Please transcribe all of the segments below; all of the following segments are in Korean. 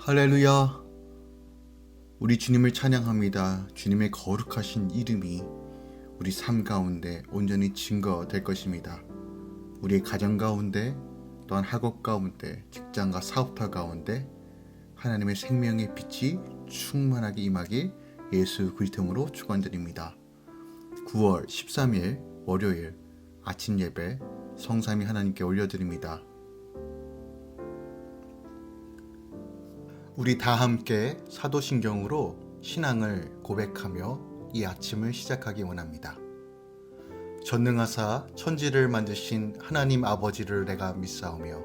할렐루야. 우리 주님을 찬양합니다. 주님의 거룩하신 이름이 우리 삶 가운데 온전히 증거될 것입니다. 우리의 가정 가운데, 또한 학업 가운데, 직장과 사업터 가운데 하나님의 생명의 빛이 충만하게 임하길 예수 그리스도로 축원드립니다. 9월 13일 월요일 아침 예배 성삼위 하나님께 올려드립니다. 우리 다 함께 사도신경으로 신앙을 고백하며 이 아침을 시작하기 원합니다. 전능하사 천지를 만드신 하나님 아버지를 내가 믿사오며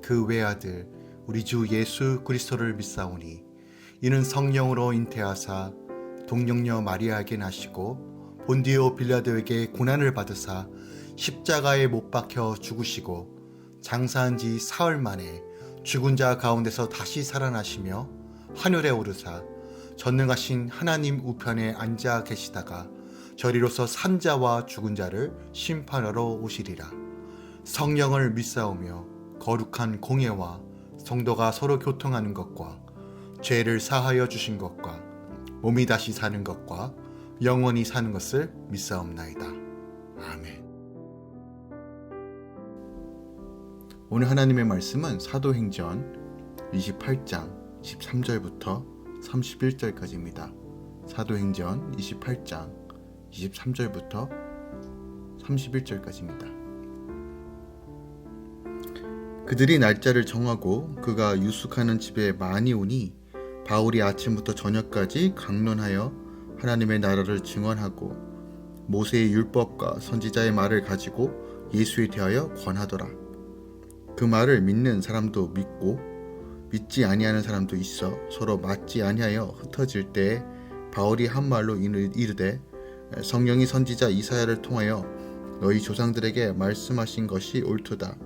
그 외아들 우리 주 예수 그리스도를 믿사오니 이는 성령으로 잉태하사 동정녀 마리아에게 나시고 본디오 빌라도에게 고난을 받으사 십자가에 못 박혀 죽으시고 장사한 지 사흘 만에 죽은 자 가운데서 다시 살아나시며 하늘에 오르사 전능하신 하나님 우편에 앉아 계시다가 저리로서 산 자와 죽은 자를 심판하러 오시리라. 성령을 믿사오며 거룩한 공예와 성도가 서로 교통하는 것과 죄를 사하여 주신 것과 몸이 다시 사는 것과 영원히 사는 것을 믿사옵나이다. 아멘. 오늘 하나님의 말씀은 사도행전 28장 23절부터 31절까지입니다. 사도행전 28장 23절부터 31절까지입니다. 그들이 날짜를 정하고 그가 유숙하는 집에 많이 오니 바울이 아침부터 저녁까지 강론하여 하나님의 나라를 증언하고 모세의 율법과 선지자의 말을 가지고 예수에 대하여 권하더라. 그 말을 믿는 사람도 믿고 믿지 아니하는 사람도 있어 서로 맞지 아니하여 흩어질 때에 바울이 한 말로 이르되 성령이 선지자 이사야를 통하여 너희 조상들에게 말씀하신 것이 옳도다.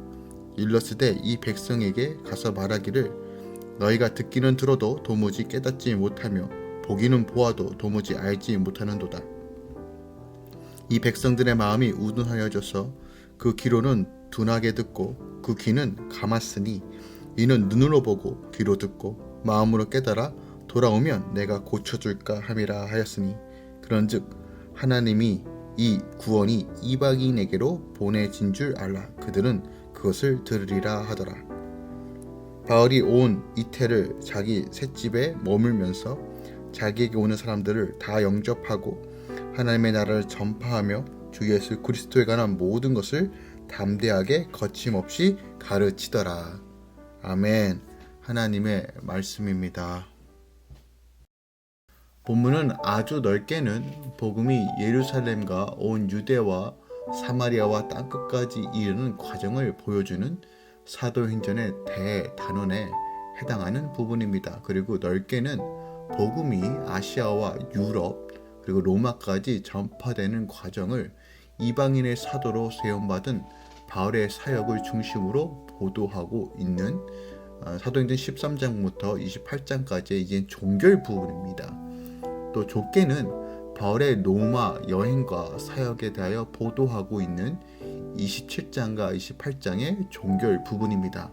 일러스되 이 백성에게 가서 말하기를 너희가 듣기는 들어도 도무지 깨닫지 못하며 보기는 보아도 도무지 알지 못하는도다. 이 백성들의 마음이 우둔하여져서 그 귀로는 둔하게 듣고 그 귀는 감았으니 이는 눈으로 보고 귀로 듣고 마음으로 깨달아 돌아오면 내가 고쳐줄까 함이라 하였으니 그런즉 하나님이 이 구원이 이방인에게로 보내진 줄 알라. 그들은 그것을 들으리라 하더라. 바울이 온 이태를 자기 셋집에 머물면서 자기에게 오는 사람들을 다 영접하고 하나님의 나라를 전파하며 주 예수 그리스도에 관한 모든 것을 담대하게 거침없이 가르치더라. 아멘. 하나님의 말씀입니다. 본문은 아주 넓게는 복음이 예루살렘과 온 유대와 사마리아와 땅끝까지 이르는 과정을 보여주는 사도행전의 대단원에 해당하는 부분입니다. 그리고 넓게는 복음이 아시아와 유럽 그리고 로마까지 전파되는 과정을 이방인의 사도로 세움받은 바울의 사역을 중심으로 보도하고 있는 사도행전 13장부터 28장까지의 이제 종결 부분입니다. 또 좁게는 바울의 로마 여행과 사역에 대하여 보도하고 있는 27장과 28장의 종결 부분입니다.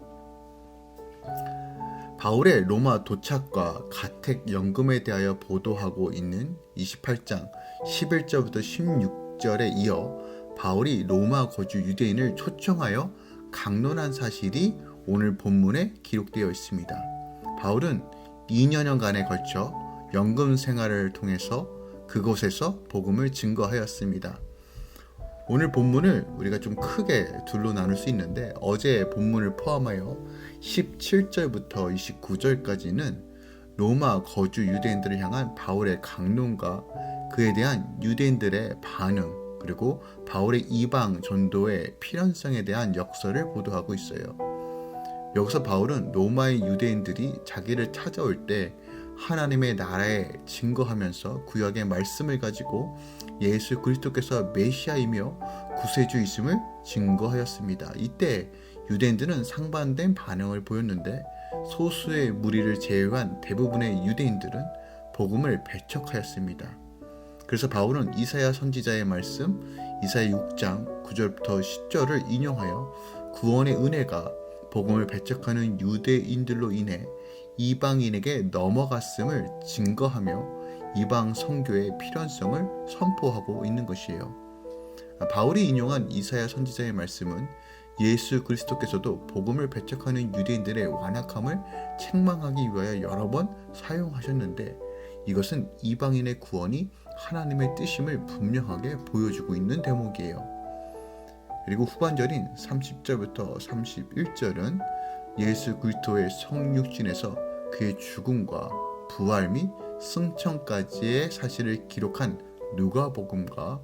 바울의 로마 도착과 가택 연금에 대하여 보도하고 있는 28장 11절부터 16절에 이어 바울이 로마 거주 유대인을 초청하여 강론한 사실이 오늘 본문에 기록되어 있습니다. 바울은 2년여간에 걸쳐 연금 생활을 통해서 그곳에서 복음을 증거하였습니다. 오늘 본문을 우리가 좀 크게 둘로 나눌 수 있는데 어제 본문을 포함하여 17절부터 29절까지는 로마 거주 유대인들을 향한 바울의 강론과 그에 대한 유대인들의 반응 그리고 바울의 이방 전도의 필연성에 대한 역설을 보도하고 있어요. 여기서 바울은 로마의 유대인들이 자기를 찾아올 때 하나님의 나라에 증거하면서 구약의 말씀을 가지고 예수 그리스도께서 메시아이며 구세주이심을 증거하였습니다. 이때 유대인들은 상반된 반응을 보였는데 소수의 무리를 제외한 대부분의 유대인들은 복음을 배척하였습니다. 그래서 바울은 이사야 선지자의 말씀 이사야 6장 9절부터 10절을 인용하여 구원의 은혜가 복음을 배척하는 유대인들로 인해 이방인에게 넘어갔음을 증거하며 이방 선교의 필연성을 선포하고 있는 것이에요. 바울이 인용한 이사야 선지자의 말씀은 예수 그리스도께서도 복음을 배척하는 유대인들의 완악함을 책망하기 위하여 여러 번 사용하셨는데, 이것은 이방인의 구원이 하나님의 뜻임을 분명하게 보여주고 있는 대목이에요. 그리고 후반절인 30절부터 31절은 예수 그리스도의 성육신에서 그의 죽음과 부활 및 승천까지의 사실을 기록한 누가복음과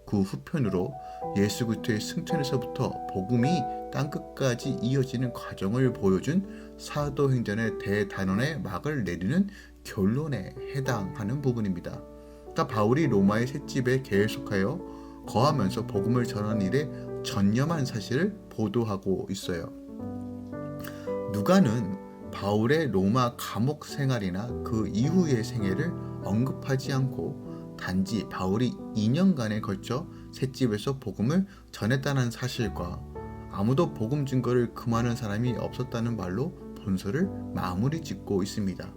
그 후편으로 예수 그리스도의 승천에서부터 복음이 땅끝까지 이어지는 과정을 보여준 사도행전의 대단원의 막을 내리는 결론에 해당하는 부분입니다. 그러니까 바울이 로마의 셋집에 계속하여 거하면서 복음을 전하는 일에 전념한 사실을 보도하고 있어요. 누가는 바울의 로마 감옥 생활이나 그 이후의 생애를 언급하지 않고 단지 바울이 2년간에 걸쳐 셋집에서 복음을 전했다는 사실과 아무도 복음 증거를 금하는 사람이 없었다는 말로 본서를 마무리 짓고 있습니다.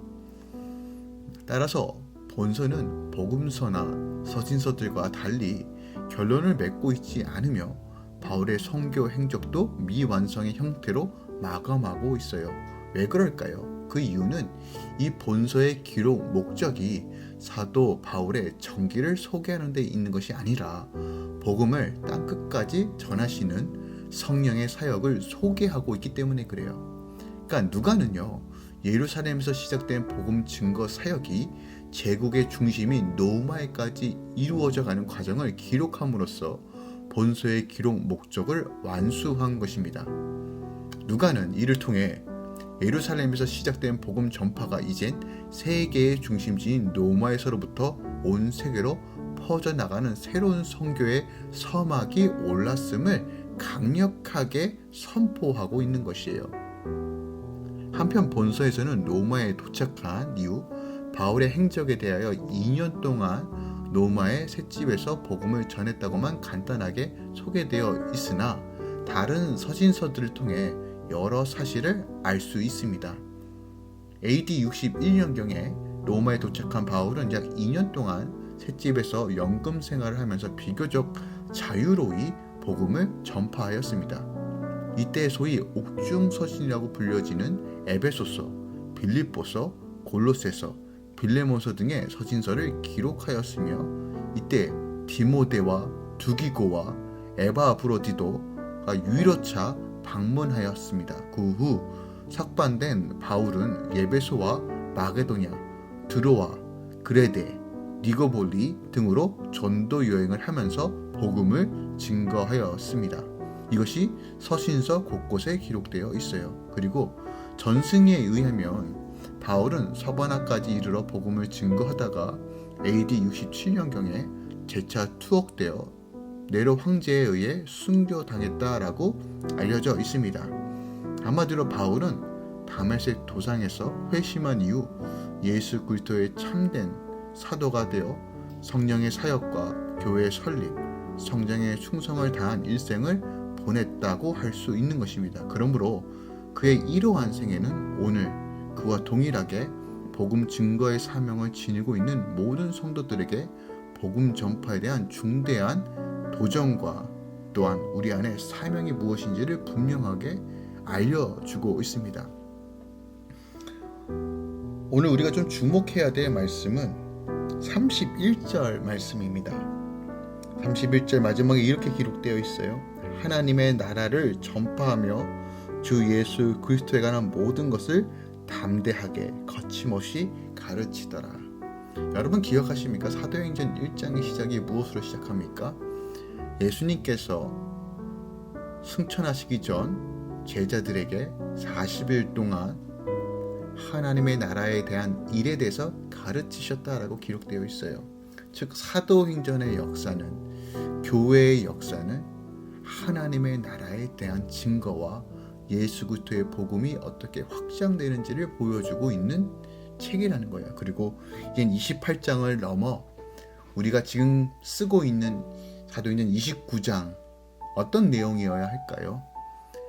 따라서 본서는 복음서나 서신서들과 달리 결론을 맺고 있지 않으며 바울의 선교 행적도 미완성의 형태로 마감하고 있어요. 왜 그럴까요? 그 이유는 이 본서의 기록 목적이 사도 바울의 전기를 소개하는 데 있는 것이 아니라 복음을 땅끝까지 전하시는 성령의 사역을 소개하고 있기 때문에 그래요. 그러니까 누가는요, 예루살렘에서 시작된 복음 증거 사역이 제국의 중심인 노마에까지 이루어져가는 과정을 기록함으로써 본서의 기록 목적을 완수한 것입니다. 누가는 이를 통해 예루살렘에서 시작된 복음 전파가 이젠 세계의 중심지인 노마에서로부터 온 세계로 퍼져나가는 새로운 선교의 서막이 올랐음을 강력하게 선포하고 있는 것이에요. 한편 본서에서는 로마에 도착한 이후 바울의 행적에 대하여 2년 동안 로마의 셋집에서 복음을 전했다고만 간단하게 소개되어 있으나 다른 서신서들을 통해 여러 사실을 알 수 있습니다. AD 61년경에 로마에 도착한 바울은 약 2년 동안 셋집에서 연금 생활을 하면서 비교적 자유로이 복음을 전파하였습니다. 이때 소위 옥중 서신이라고 불려지는 에베소서, 빌립보서, 골로새서, 빌레몬서 등의 서신서를 기록하였으며, 이때 디모데와 두기고와 에바브로디도가 유일어차 방문하였습니다. 그 후 삭반된 바울은 예베소와 마게도냐, 드로아, 그레데, 니고볼리 등으로 전도 여행을 하면서 복음을 증거하였습니다. 이것이 서신서 곳곳에 기록되어 있어요. 그리고 전승에 의하면 바울은 서바나까지 이르러 복음을 증거하다가 AD 67년경에 재차 투옥되어 네로 황제에 의해 순교당했다라고 알려져 있습니다. 한마디로 바울은 다메섹 도상에서 회심한 이후 예수 그리스도의 참된 사도가 되어 성령의 사역과 교회의 설립, 성장에 충성을 다한 일생을 보냈다고 할 수 있는 것입니다. 그러므로 그의 이러한 생애는 오늘 그와 동일하게 복음 증거의 사명을 지니고 있는 모든 성도들에게 복음 전파에 대한 중대한 도전과 또한 우리 안에 사명이 무엇인지를 분명하게 알려주고 있습니다. 오늘 우리가 좀 주목해야 될 말씀은 31절 말씀입니다. 31절 마지막에 이렇게 기록되어 있어요. 하나님의 나라를 전파하며 주 예수 그리스도에 관한 모든 것을 담대하게 거침없이 가르치더라. 여러분 기억하십니까? 사도행전 1장의 시작이 무엇으로 시작합니까? 예수님께서 승천하시기 전 제자들에게 40일 동안 하나님의 나라에 대한 일에 대해서 가르치셨다라고 기록되어 있어요. 즉 사도행전의 역사는, 교회의 역사는 하나님의 나라에 대한 증거와 예수 그리스도의 복음이 어떻게 확장되는지를 보여주고 있는 책이라는 거예요. 그리고 이제 28장을 넘어 우리가 지금 쓰고 있는 사도행전 29장 어떤 내용이어야 할까요?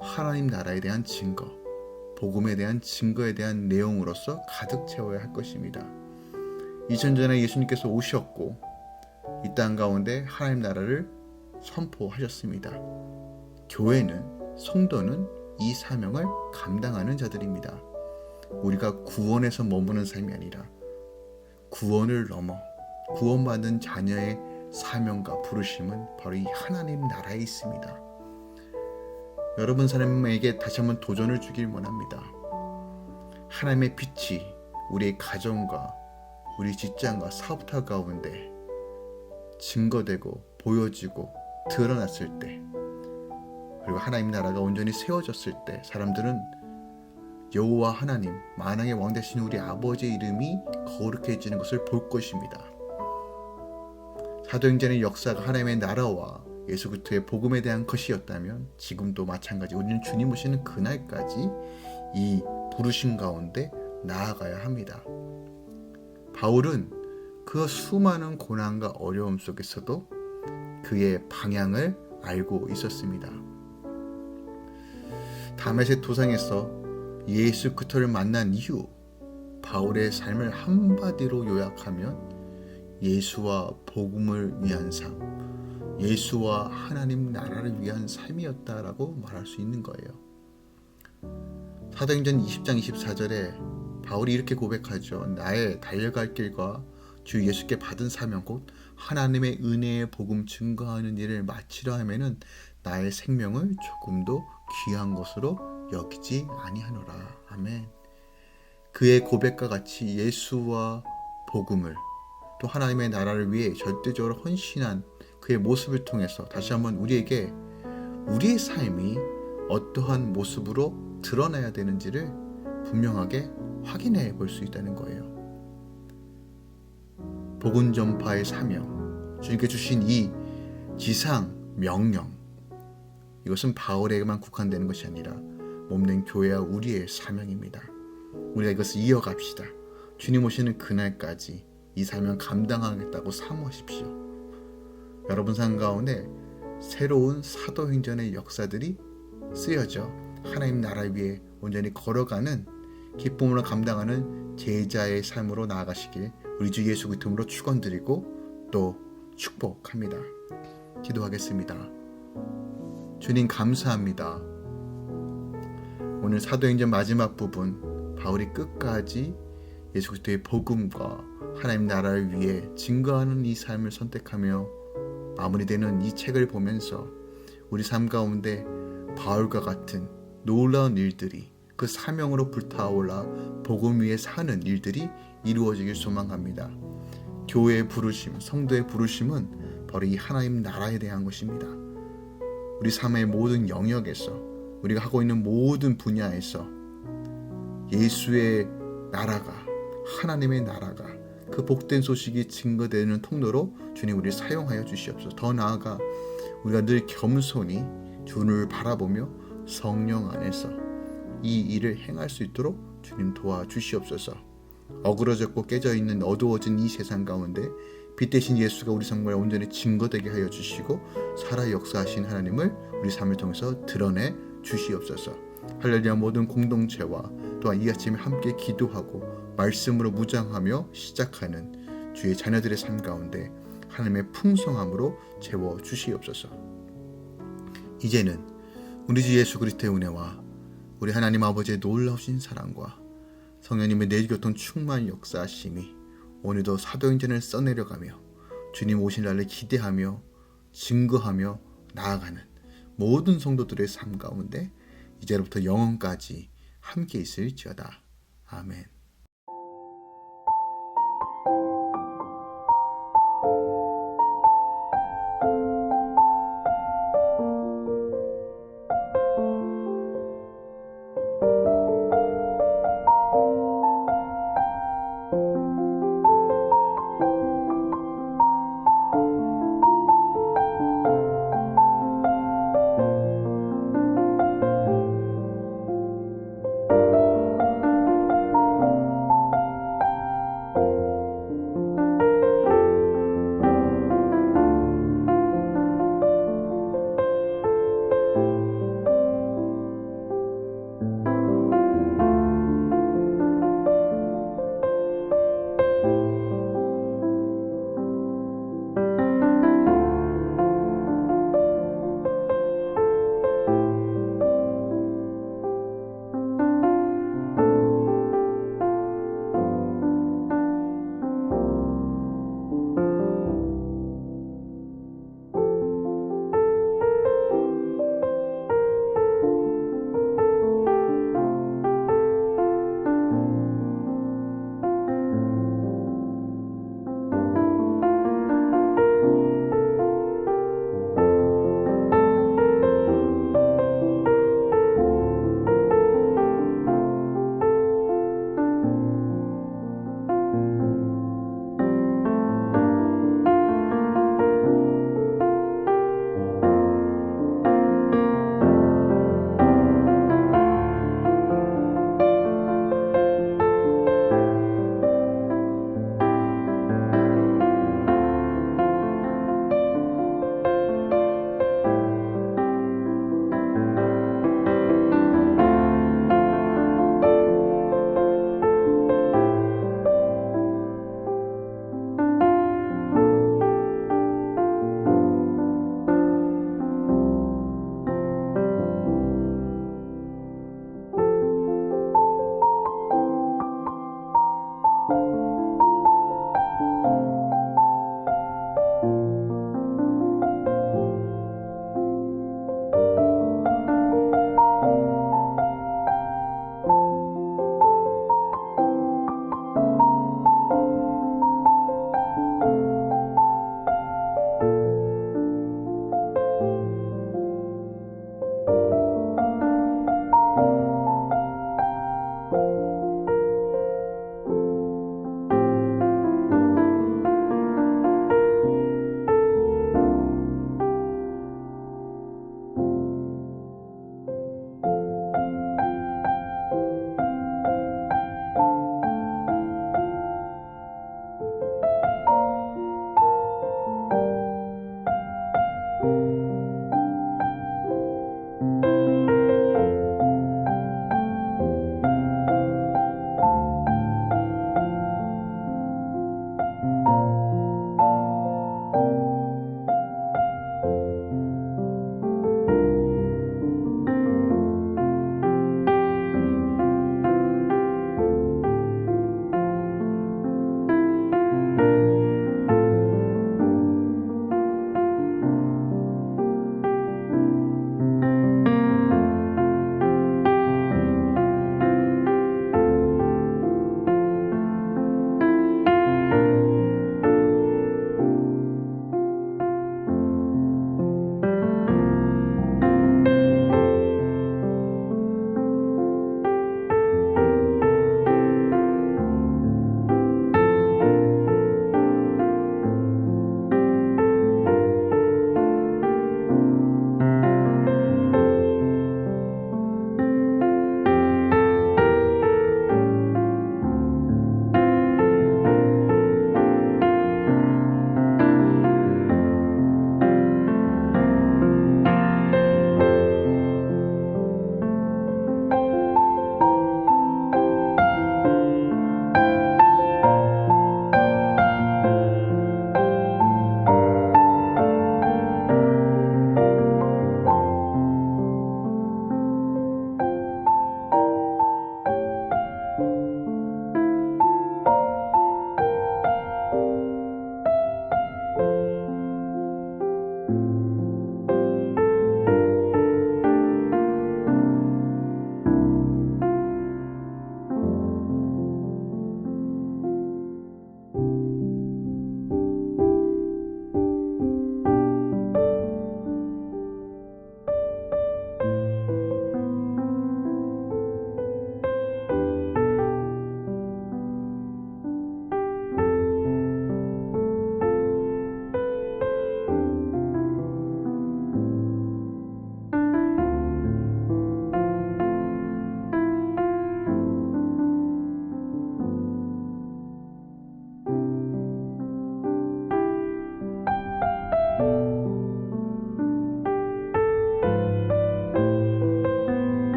하나님 나라에 대한 증거, 복음에 대한 증거에 대한 내용으로서 가득 채워야 할 것입니다. 2000년 전에 예수님께서 오셨고 이 땅 가운데 하나님 나라를 선포하셨습니다. 교회는, 성도는 이 사명을 감당하는 자들입니다. 우리가 구원에서 머무는 삶이 아니라 구원을 넘어 구원받은 자녀의 사명과 부르심은 바로 이 하나님 나라에 있습니다. 여러분 사람에게 다시 한번 도전을 주길 원합니다. 하나님의 빛이 우리의 가정과 우리 직장과 사업터 가운데 증거되고 보여지고 드러났을 때, 그리고 하나님 나라가 온전히 세워졌을 때 사람들은 여호와 하나님, 만왕의 왕 되신 우리 아버지의 이름이 거룩해지는 것을 볼 것입니다. 사도행전의 역사가 하나님의 나라와 예수 그리스도의 복음에 대한 것이었다면 지금도 마찬가지 우리는 주님 오시는 그날까지 이 부르심 가운데 나아가야 합니다. 바울은 그 수많은 고난과 어려움 속에서도 그의 방향을 알고 있었습니다. 다메섹 도상에서 예수 그리스도를 만난 이후 바울의 삶을 한마디로 요약하면 예수와 복음을 위한 삶, 예수와 하나님 나라를 위한 삶이었다라고 말할 수 있는 거예요. 사도행전 20장 24절에 바울이 이렇게 고백하죠. 나의 달려갈 길과 주 예수께 받은 사명 곧 하나님의 은혜의 복음 증거하는 일을 마치려 하면은 나의 생명을 조금도 귀한 것으로 여기지 아니하노라. 아멘. 그의 고백과 같이 예수와 복음을 또 하나님의 나라를 위해 절대적으로 헌신한 그의 모습을 통해서 다시 한번 우리에게 우리의 삶이 어떠한 모습으로 드러나야 되는지를 분명하게 확인해 볼 수 있다는 거예요. 복음 전파의 사명, 주님께 주신 이 지상 명령, 이것은 바울에게만 국한되는 것이 아니라 몸된 교회와 우리의 사명입니다. 우리가 이것을 이어갑시다. 주님 오시는 그날까지 이 사명 감당하겠다고 사모하십시오. 여러분 삶 가운데 새로운 사도행전의 역사들이 쓰여져 하나님 나라 위에 온전히 걸어가는 기쁨으로 감당하는 제자의 삶으로 나아가시길 우리 주 예수 그리스도로 축원드리고 또 축복합니다. 기도하겠습니다. 주님 감사합니다. 오늘 사도행전 마지막 부분 바울이 끝까지 예수 그리스도의 복음과 하나님 나라를 위해 증거하는 이 삶을 선택하며 마무리되는 이 책을 보면서 우리 삶 가운데 바울과 같은 놀라운 일들이 그 사명으로 불타올라 복음 위에 사는 일들이 이루어지길 소망합니다. 교회의 부르심, 성도의 부르심은 바로 이 하나님 나라에 대한 것입니다. 우리 삶의 모든 영역에서 우리가 하고 있는 모든 분야에서 예수의 나라가, 하나님의 나라가 그 복된 소식이 증거되는 통로로 주님 우리를 사용하여 주시옵소서. 더 나아가 우리가 늘 겸손히 주님을 바라보며 성령 안에서 이 일을 행할 수 있도록 주님 도와주시옵소서. 어그러졌고 깨져있는 어두워진 이 세상 가운데 빛 대신 예수가 우리 삶을 온전히 증거되게 하여 주시고 살아 역사하신 하나님을 우리 삶을 통해서 드러내 주시옵소서. 할렐루야. 모든 공동체와 또한 이 아침에 함께 기도하고 말씀으로 무장하며 시작하는 주의 자녀들의 삶 가운데 하나님의 풍성함으로 채워 주시옵소서. 이제는 우리 주 예수 그리스도의 은혜와 우리 하나님 아버지의 놀라우신 사랑과 성령님의 내교통 충만 역사하심이 오늘도 사도행전을 써내려가며 주님 오신 날을 기대하며 증거하며 나아가는 모든 성도들의 삶 가운데 이제로부터 영원까지 함께 있을지어다. 아멘.